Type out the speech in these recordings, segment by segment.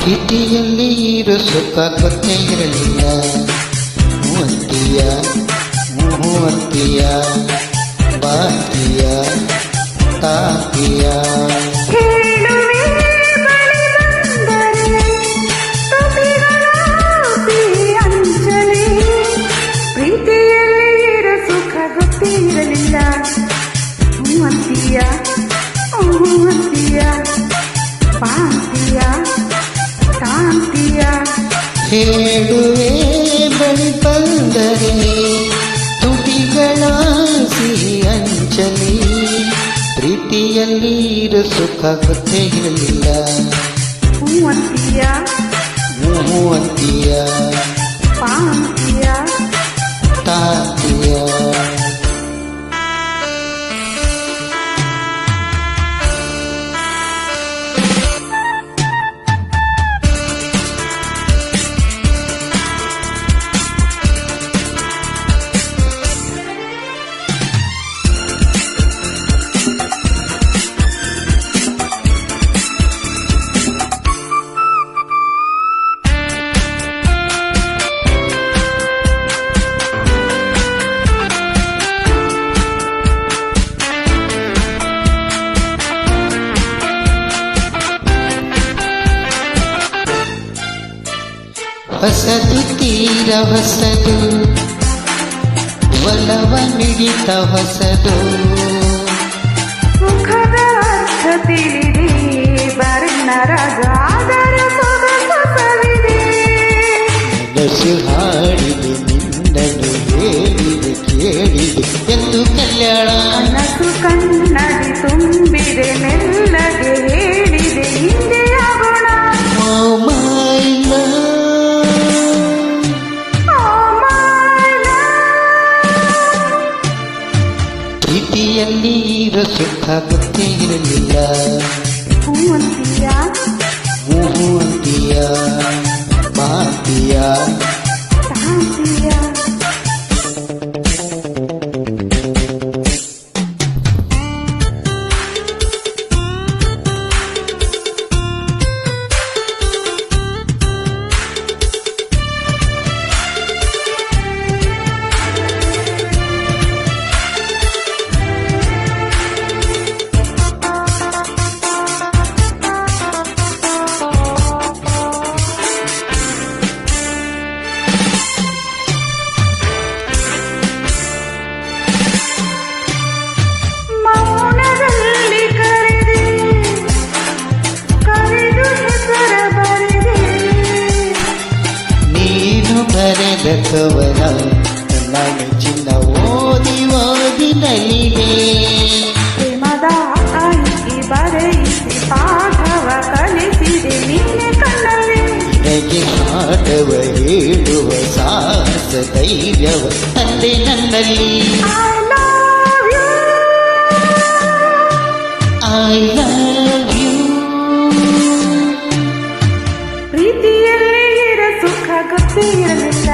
ಪ್ರೀತಿಯಲ್ಲಿ ಇರೋ ಸುಖ ಗೊತ್ತೇ ಇರಲಿಲ್ಲ. ಮೂವತ್ತಿಯ ಮೂವತ್ತಿಯ ಬಾತಿಯ ತಾತಿಯ ಹೇಳುವೆ ಬಳಿ ಬಂದರೆ ತುಟಿಗಳ ಸಿಹಿ ಅಂಚಲಿ. ಪ್ರೀತಿಯಲ್ಲಿ ಇರೋ ಸುಖ ಗೊತ್ತೇ ಇರಲಿಲ್ಲ. ಮೂವಂತಿಯ ಪಾಂತಿಯ ತಾತಿಯ ಹೊಸದು ತೀರ ಹೊಸದು ಒಲವ ಮಿಡಿತ ಹೊಸದು. ಮುಖದ ಅರ್ಥ ತಿಳಿದೆ ವರ್ಣರಾಗಾದರ ಸೊಗಸವಿದೆ. ಮನಸ್ಸು ಹಾಡಿದೆ ನಿನ್ನನ್ನು ಹೇಳಿದೆ ಕೇಳಿದೆ ಎಂದು ಕಲ್ಯಾಣ. ಮನಸ್ಸು ಕನ್ನಡಿ ತುಂಬಿದೆ ಮೆಲ್ಲಗೆ ಹೇಳಿದೆ ಹಿಂದೆ ಆಗೋಣ. ಪ್ರೀತಿಯಲ್ಲಿ ಇರೋ ಸುಖ ಗೊತ್ತೇ ಇರಲಿಲ್ಲ. ಮೂವಂತಿಯ ಬಾತಿಯ ತಾಂತಿಯ ಬರೆದ ಕವನ ನನ್ನ ಮೆಚ್ಚಿನ ಓದಿ ಓದಿ ನಲಿಗೆ. ಪ್ರೇಮದ ಆಯ್ಕೆ ಬರೆಯಿಸಿ ಪಾಠವ ಕಲಿಸಿದೆ ನಿನ್ನೆ ಕಣ್ಣಲ್ಲಿ. ನಿನಗೆ ಪಾಠವ ಹೇಳುವ ಸಾಹಸ ಧೈರ್ಯವ ತಂದೆ ನನ್ನಲ್ಲಿ. I love you. ಪ್ರೀತಿಯಲ್ಲಿ ಇರೋ ಸುಖ ಗೊತ್ತೇ ಇರಲಿಲ್ಲ.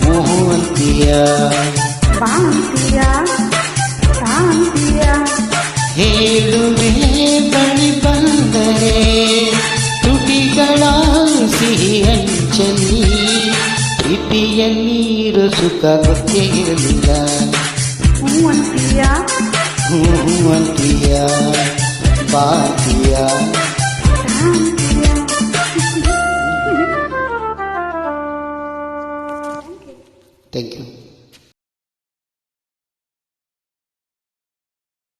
ಮೂವಂತಿಯ ಪಾಂತಿಯ ತಾಂತಿಯ ಹೇಳುವೆ ಬಳಿ ಬಂದರೆ ತುಟಿಗಳ ಸಿಹಿ ಅಂಚಲಿ. ಪ್ರೀತಿಯಲ್ಲಿ ಇರೋ ಸುಖ ಗೊತ್ತೇ ಇರಲಿಲ್ಲ. ಮೂವಂತಿಯ ಬಾತಿಯ